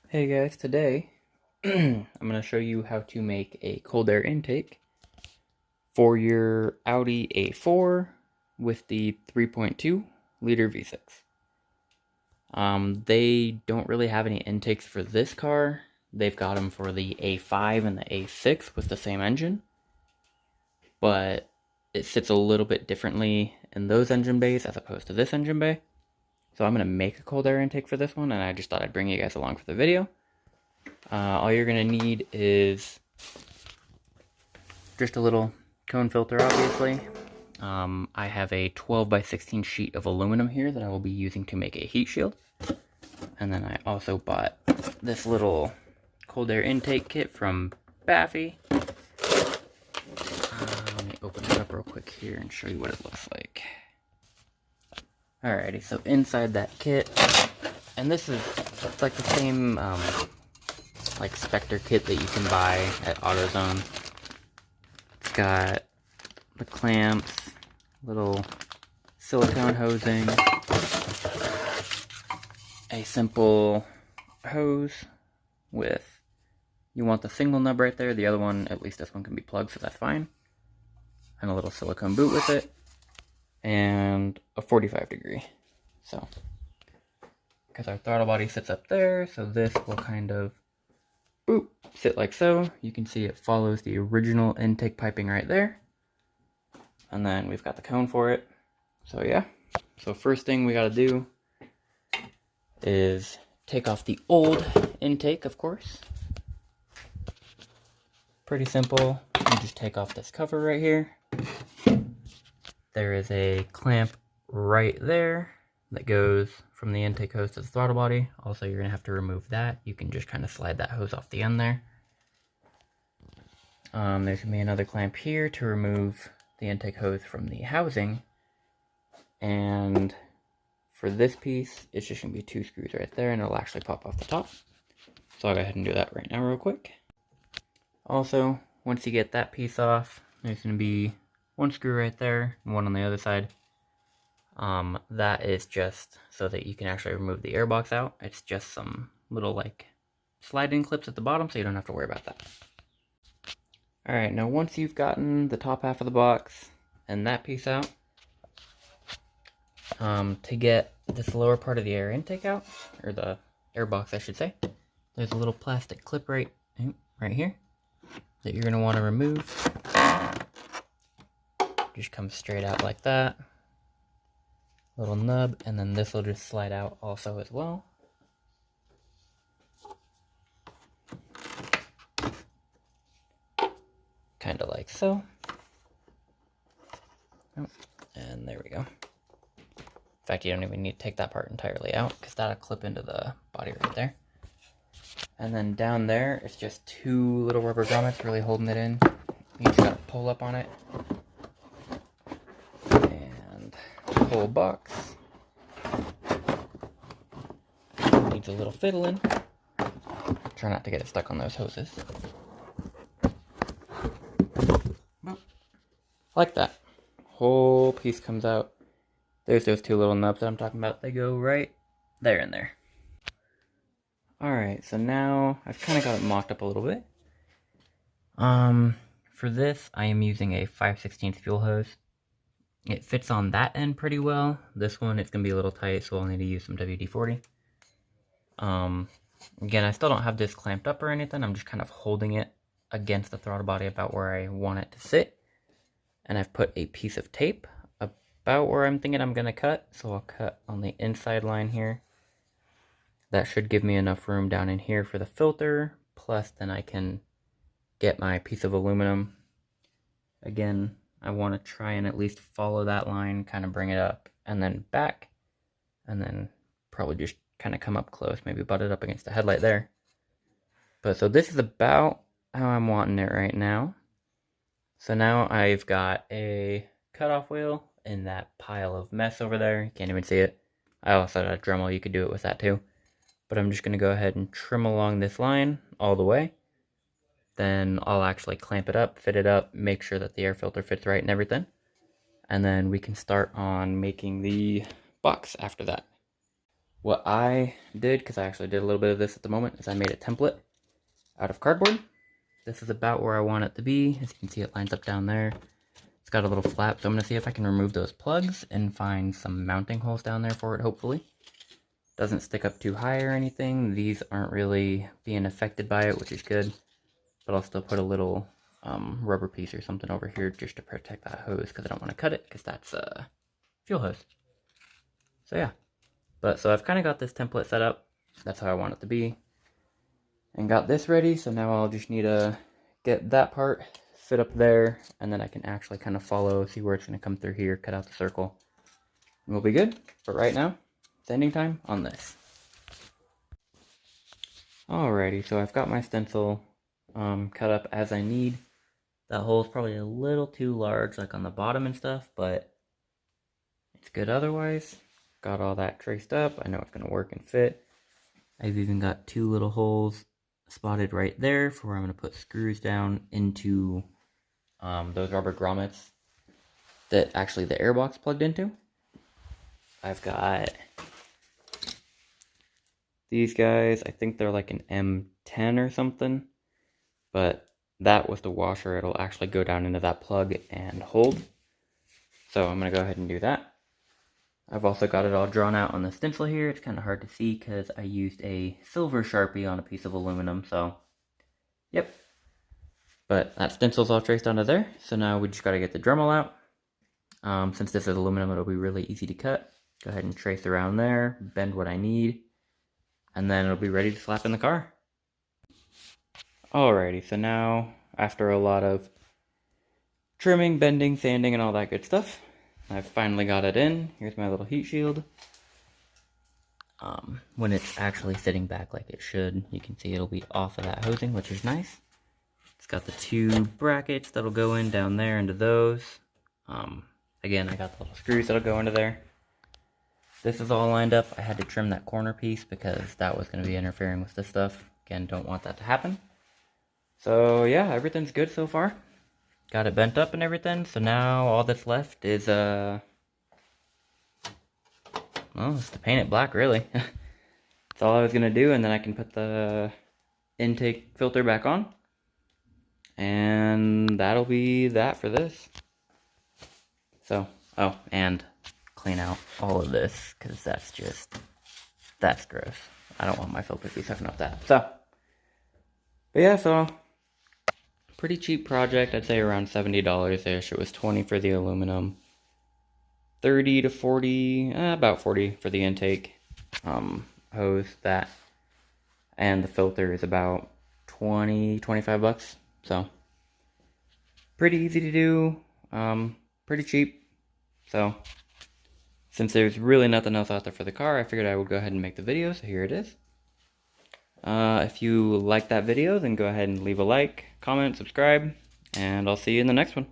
Hey guys, today I'm going to show you how to make a cold air intake for your Audi A4 with the 3.2 liter V6. They don't really have any intakes for this car. They've got them for the A5 and the A6 with the same engine, but it sits a little bit differently in those engine bays as opposed to this engine bay. So I'm going to make a cold air intake for this one, and I just thought I'd bring you guys along for the video. All you're going to need is just a little cone filter, obviously. I have a 12 by 16 sheet of aluminum here that I will be using to make a heat shield. And then I also bought this little cold air intake kit from Baffy. Let me open it up real quick here and show you what it looks like. Alrighty, so inside that kit, and this is like the same like Spectre kit that you can buy at AutoZone. It's got the clamps, little silicone hosing, a simple hose with, you want the single nub right there, the other one, at least this one can be plugged, so that's fine, and a little silicone boot with it, and a 45 degree. So, because our throttle body sits up there, so this will kind of boop, sit like so. You can see it follows the original intake piping right there. And then we've got the cone for it. So yeah. So first thing we gotta do is take off the old intake, of course. Pretty simple. You just take off this cover right here. There is a clamp right there that goes from the intake hose to the throttle body. Also, you're gonna have to remove that. You can just kind of slide that hose off the end there. There's gonna be another clamp here to remove the intake hose from the housing. And for this piece, it's just gonna be 2 screws right there, and it'll actually pop off the top. So I'll go ahead and do that right now real quick. Also, once you get that piece off, there's gonna be 1 screw right there, and 1 on the other side. That is just so that you can actually remove the airbox out. It's just some little like slide-in clips at the bottom, so you don't have to worry about that. Alright, now once you've gotten the top half of the box and that piece out, to get this lower part of the air intake out, or the airbox I should say, there's a little plastic clip right here that you're going to want to remove. Just comes straight out like that. Little nub, and then this will just slide out also as well. Kind of like so. Oh, and there we go. In fact, you don't even need to take that part entirely out, because that'll clip into the body right there. And then down there, it's just 2 little rubber grommets really holding it in. You just gotta pull up on it. And the whole box needs a little fiddling. Try not to get it stuck on those hoses. Like that. Whole piece comes out. There's those 2 little nubs that I'm talking about. They go right there and there. Alright, so now I've kind of got it mocked up a little bit. For this, I am using a 5/16 fuel hose. It fits on that end pretty well. This one, it's going to be a little tight, so I'll need to use some WD-40. Again, I still don't have this clamped up or anything. I'm just kind of holding it against the throttle body about where I want it to sit. And I've put a piece of tape about where I'm thinking I'm going to cut. So I'll cut on the inside line here. That should give me enough room down in here for the filter. Plus, then I can get my piece of aluminum. Again, I want to try and at least follow that line, kind of bring it up, and then back. And then probably just kind of come up close, maybe butt it up against the headlight there. But so this is about how I'm wanting it right now. So now I've got a cutoff wheel in that pile of mess over there. You can't even see it. I also had a Dremel, you could do it with that too. But I'm just going to go ahead and trim along this line all the way. Then I'll actually clamp it up, fit it up, make sure that the air filter fits right and everything. And then we can start on making the box after that. What I did, because I actually did a little bit of this at the moment, is I made a template out of cardboard. This is about where I want it to be. As you can see, it lines up down there. It's got a little flap, so I'm going to see if I can remove those plugs and find some mounting holes down there for it, hopefully. Doesn't stick up too high or anything. These aren't really being affected by it, which is good. But I'll still put a little rubber piece or something over here just to protect that hose, because I don't want to cut it, because that's a fuel hose. So yeah. So I've kind of got this template set up. That's how I want it to be. And got this ready, so now I'll just need to get that part fit up there, and then I can actually kind of follow, see where it's going to come through here, cut out the circle, and we'll be good. But right now, it's ending time on this. Alrighty, so I've got my stencil cut up as I need. That hole is probably a little too large, like on the bottom and stuff, but it's good otherwise. Got all that traced up. I know it's going to work and fit. I've even got 2 little holes spotted right there for where I'm going to put screws down into those rubber grommets that actually the airbox plugged into. I've got these guys. I think they're like an M10 or something, but that was the washer. It'll actually go down into that plug and hold. So I'm going to go ahead and do that. I've also got it all drawn out on the stencil here. It's kind of hard to see because I used a silver Sharpie on a piece of aluminum, so yep. But that stencil's all traced onto there, so now we just got to get the Dremel out. Since this is aluminum, it'll be really easy to cut. Go ahead and trace around there, bend what I need, and then it'll be ready to slap in the car. Alrighty, so now, after a lot of trimming, bending, sanding, and all that good stuff, I've finally got it in. Here's my little heat shield. When it's actually sitting back like it should, you can see it'll be off of that hosing, which is nice. It's got the 2 brackets that'll go in down there into those. Again, I got the little screws that'll go into there. This is all lined up. I had to trim that corner piece because that was going to be interfering with this stuff. Again, don't want that to happen. So yeah, everything's good so far. Got it bent up and everything, so now all that's left is, well, it's to paint it black, really. That's all I was gonna do, and then I can put the intake filter back on. And that'll be that for this. So, oh, and clean out all of this, because that's gross. I don't want my filter to be sucking up that. So, but yeah, so pretty cheap project. I'd say around $70-ish. It was $20 for the aluminum, $30 to $40, about $40 for the intake hose. That and the filter is about $20-25. So pretty easy to do, pretty cheap. So since there's really nothing else out there for the car, I figured I would go ahead and make the video. So here it is. If you like that video, then go ahead and leave a like, comment, subscribe, and I'll see you in the next one.